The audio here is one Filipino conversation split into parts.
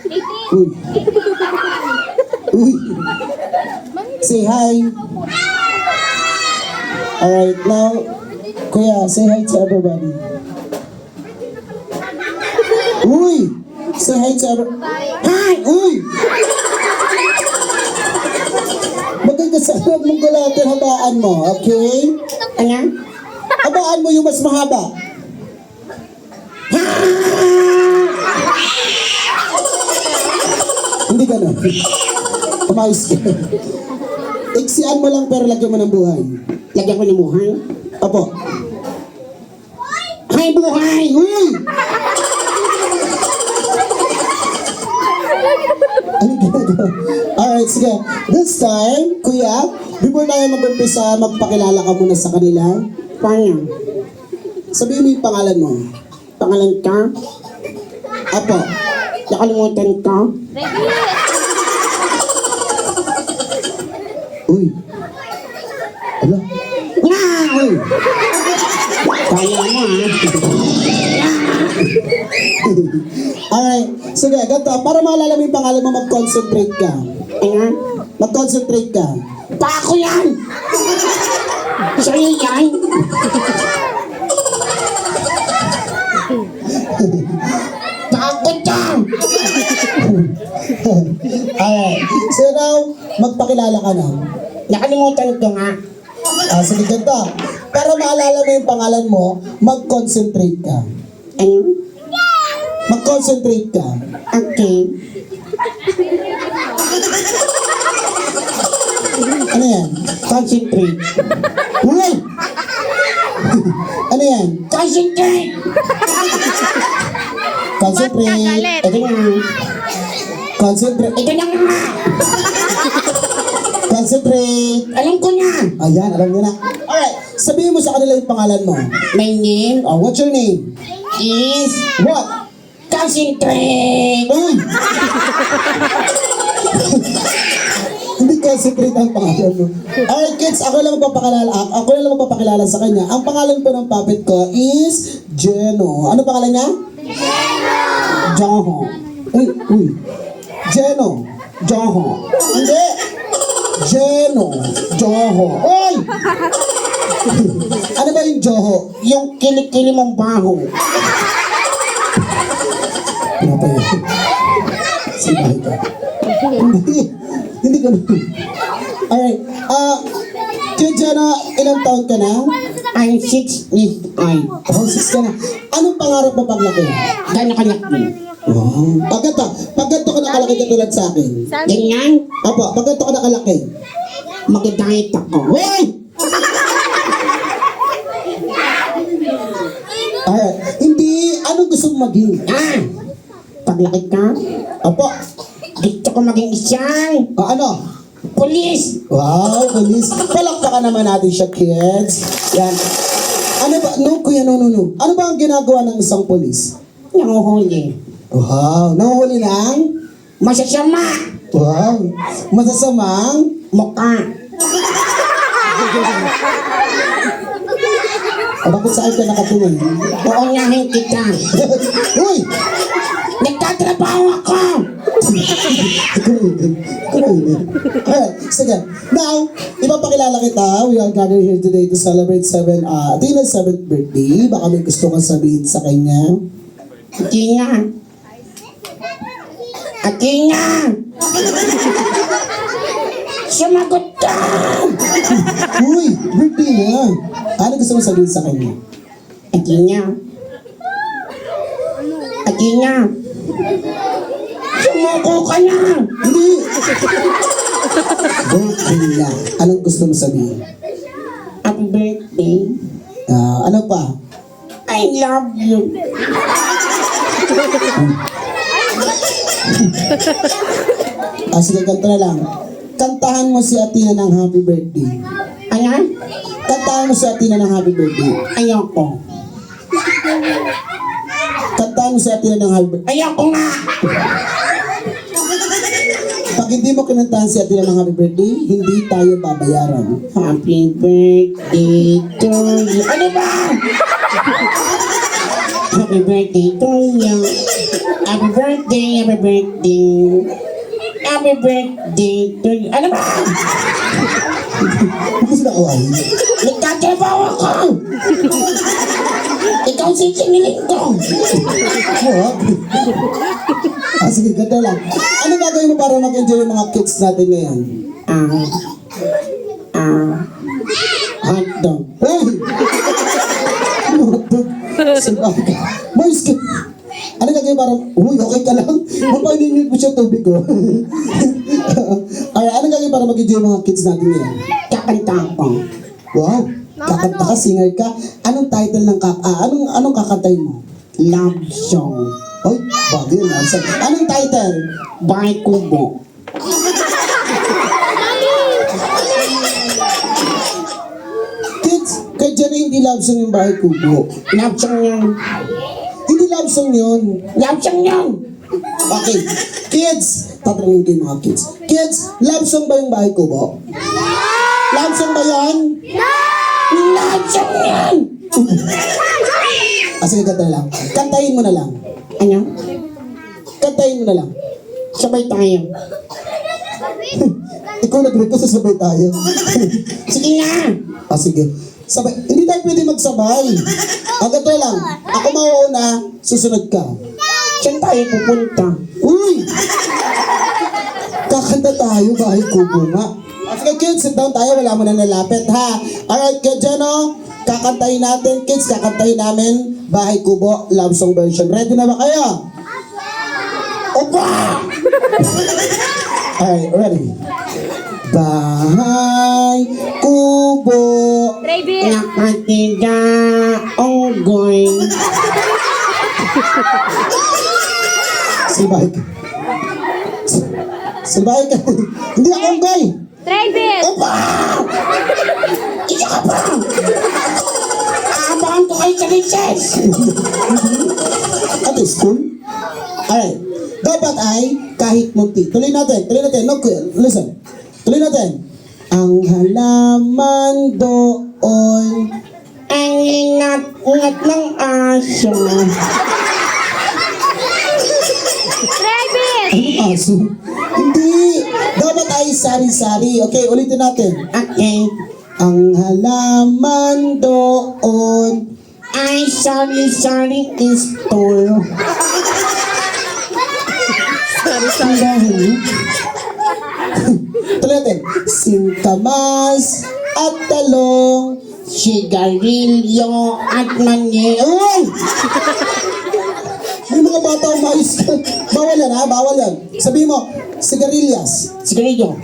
Uy. Uy. Say hi. Alright, now, Kuya, say hi to everybody. Uy! Say hi to everybody. Hi! Uy! Maganda sa huwag mong gulatin, habaan mo, okay? Ano? Habaan mo yung mas mahaba. Hindi ganun. Umayos ka. Iksian mo lang pero lagyan mo ng buhay. Lagyan ko ng buhay. Apo. Hay buhay! Uy! Ano ginagawa? Alright, sige. This time, Kuya, before tayo mag-umpisa, magpakilala ka muna sa kanila. Paano? Sabihin mo yung pangalan mo. Pangalan ka? Apo. Nakalimutan ka? Uy. Ala. Nga! Uy. Kaya mo ha? Alright. Sige, ganito. Para maalala mo yung pangalan mo, mag-concentrate ka. Ano? Mag-concentrate ka. Pa ako yan! Sa'yo yan? Takot ka! Alright. So now, magpakilala ka na. Nakalimutan ko nga. Sige, ganito. Para maalala mo yung pangalan mo, mag-concentrate ka. Ano? Mag-concentrate ka. Okay. Ano yan? Concentrate. Uy! Ano yan? Concentrate! Concentrate. Ito nga. Concentrate. Ito na nga. Concentrate. Alam ko na. Ayan, alam niyo na. Alright, sabihin mo sa kanila yung pangalan mo. My name Oh, what's your name? is What? Concentrate. Uy! Hindi concentrate ang pangalan mo. Alright kids, ako lang magpapakilala sa kanya. Ang pangalan po ng puppet ko is Jeno. Ano pangalan niya? Joho. Uy. Jeno. Joho. Hindi. Jeno. Joho. Uy! Ano ba yung Joho? Yung kilikili mong baho. Ano pa yun? Sige ka. Hindi ka naman. Alright. Kaya Jeno, ilang taon ka na? I'm 6 years old. Oh, 6 ka na. Anong pangarap mo paglaki? Gano'n ka laki? Wow. Pag ganito ka nakalaki katulad sa akin. Ganyan, Apo, pag ganito ka nakalaki. mag-diet ako. Wey! Alright. Hindi, anong gusto mo maging? Paglaki ka, Apo. gusto ko maging isang Ano? pulis. Wow, police. Palakpakan naman natin siya, kids. Yan. Ano ba? No, kuya, no. Ano ba ang ginagawa ng isang police? Nanguhuli. Wow, nahuli ng? Masasama. Wow, masasamang? Mukha. Bakit saan ka nakatingin? Uunahin kita. Uy! Nagtatrabaho ako. Alright, sige. Now, ipapakilala kita. We are gathered here today to celebrate Tina's 7th birthday. Baka may gusto kang sabihin sa kanya. Atina. Atina. Sumagot ka. Uy, birthday na. Ano gusto mo sabihin sa kanya? Atina. Atina. Sumuko ka na. Hindi! Birthday na. Anong gusto mo sabihin? Happy birthday. Ano pa? I love you. Sige, kanta na lang. Kantahan mo si Atina ng happy birthday. Ayan? Kantahan mo si Atina ng happy birthday. Ayoko. Kantahan mo si Atina ng happy birthday. Ayoko nga. Pag hindi mo kinantahan si Atina ng happy birthday, hindi tayo babayaran. Happy birthday to you. Ano ba? Happy birthday to you. Happy birthday, happy birthday. Happy birthday to you. Ano ba? Hindi sila kawain. Nagtatrabaho ako! Ikaw sisingilin ko! What? Sige, ganda lang. Ano gagawin mo para mag-enjoy yung mga kids natin ngayon? Hotdog. Hey! Hotdog. Sabay ka. Mais ka. Ano gagawin para, okay ka lang? Mapaninit mo siya tubig ko. Alright, ano gagawin para mag-enjoy yung mga kids natin ngayon? Kakanta ako. Wow! Kakanta ka, singer ka. Anong title ng anong kakantahin mo? Love song. Hoy, bagay yun. Anong title? Bahay Kubo. Kids, kay Jenny hindi love song yung Bahay Kubo. Love song yun. Hindi love song yun. Love song yun. Okay, kids, tatanungin ko yung mga kids. Kids, love song ba yung Bahay Kubo? Love song ba yan? Love song yun. Sige, kanta lang. Kantahin mo na lang. Ano? Kantahin mo na lang. Sabay tayo. Ikaw nag-request, sabay tayo. Sige nga. Sige. Sabay. Hindi tayo pwede magsabay. Ganito lang. Ako mauuna, susunod ka. Saan tayo pupunta? Uy! Kakanta tayo, Bahay Kubo nga. Sige kids, sit down tayo, wala mo na nalapit ha. Alright, kaya dyan kakantahin natin, kids, kakantahin namin Bahay Kubo, love song version. Ready na ba kayo? Opa! Alright, ready? Bahay Kubo. Nakatiga onggoy. Silbahay ka. Silbahay ka. Hindi ako onggoy. Travis! Opa! Isa ka pa! Aabangan ko kayo sa recess! At school? Alright. Dapat ay kahit munti. Tuloy natin. No, listen. Tuloy natin. Ang halaman doon. Ang ingat-ingat ng aso. Travis! Anong aso? Hindi. Dapat ay sari-sari. Okay, ulitin natin. Okay. Ang halaman doon. Ay, sorry, store. Tindahan. Tuloy natin. Singkamas at talong. Sigarilyo at manye. Uy! May mga bata umayos ka. Bawal yan ha, bawal yan. Sabihin mo, sigarilyas. Sigarilyo.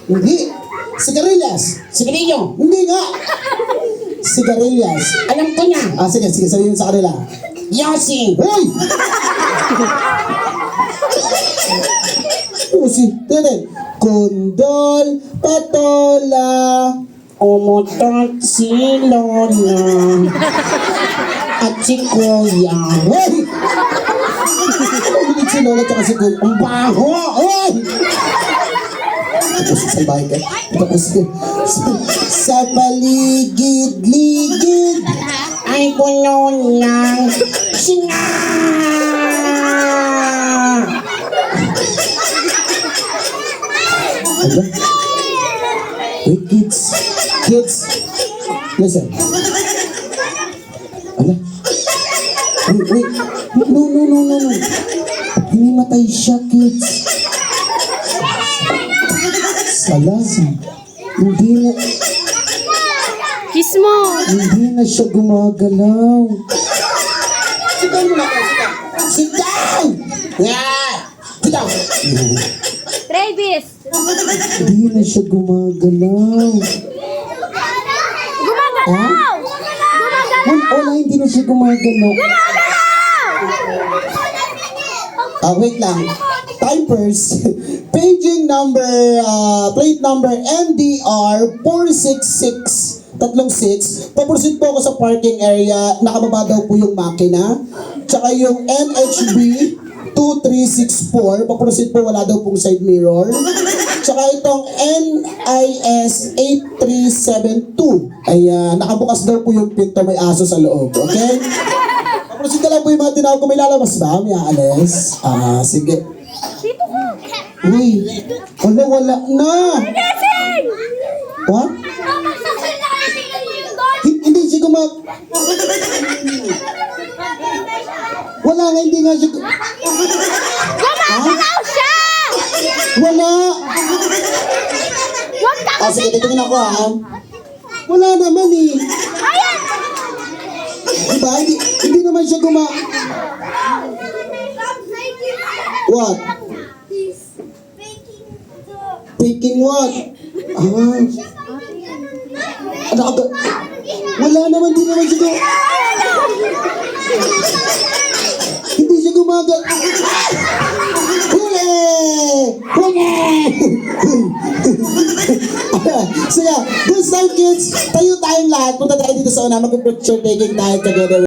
Hindi. Sigarilyas. Sigarilyo. Hindi nga. Sigarilyas. Alam ko na. Sige, sabihin mo sa kanila. Yossi. Uy! Usi, tingnan. Kondol, patola. Umutot si Lola. At si Kuya. Uy! Umilig si Lola tsaka si Kul. Ang baho! Uy! Tapos salbahin ka. Tapos sa paligid-ligid. Ay puno ng singa. Ano? Wait, kids. Kids. Listen. Ano? Wait. No. Hinimatay siya, kids. Salas. Kiss mo! Hindi na siya gumagalaw. Sit down muna. Sit down! Yeah. Sit down! Travis! Hindi na siya gumagalaw. Gumagalaw! Wala, hindi na siya gumagalaw. Wait lang. Time first. Paging number, plate number NDR 46636. Paproceed po ako sa parking area. Nakababa daw po yung makina. Tsaka yung NHB 2364. Paproceed po, wala daw pong side mirror. Tsaka itong NIS 8372. Ay, nakabukas daw po yung pinto, may aso sa loob. Okay? Proceed na lang po yung mga tinawag kung may lalabas ba? May aalis? Sige. Dito ka. Uy, wala na. Gising! What? Mama, sasal na kayo. Tingnan mo yung doon. Hindi siya Wala nga, hindi nga siya... Gumagalaw siya! Wala! Huwag ka Sige, titingin ako Wala naman eh. Ayan! Diba? Hindi naman siya What? Faking what? Wala naman, hindi naman siya Hindi siya Huli! So yeah, this time kids, tayo tayong lahat. Punta tayo dito sa una, mag-picture taking tayo together.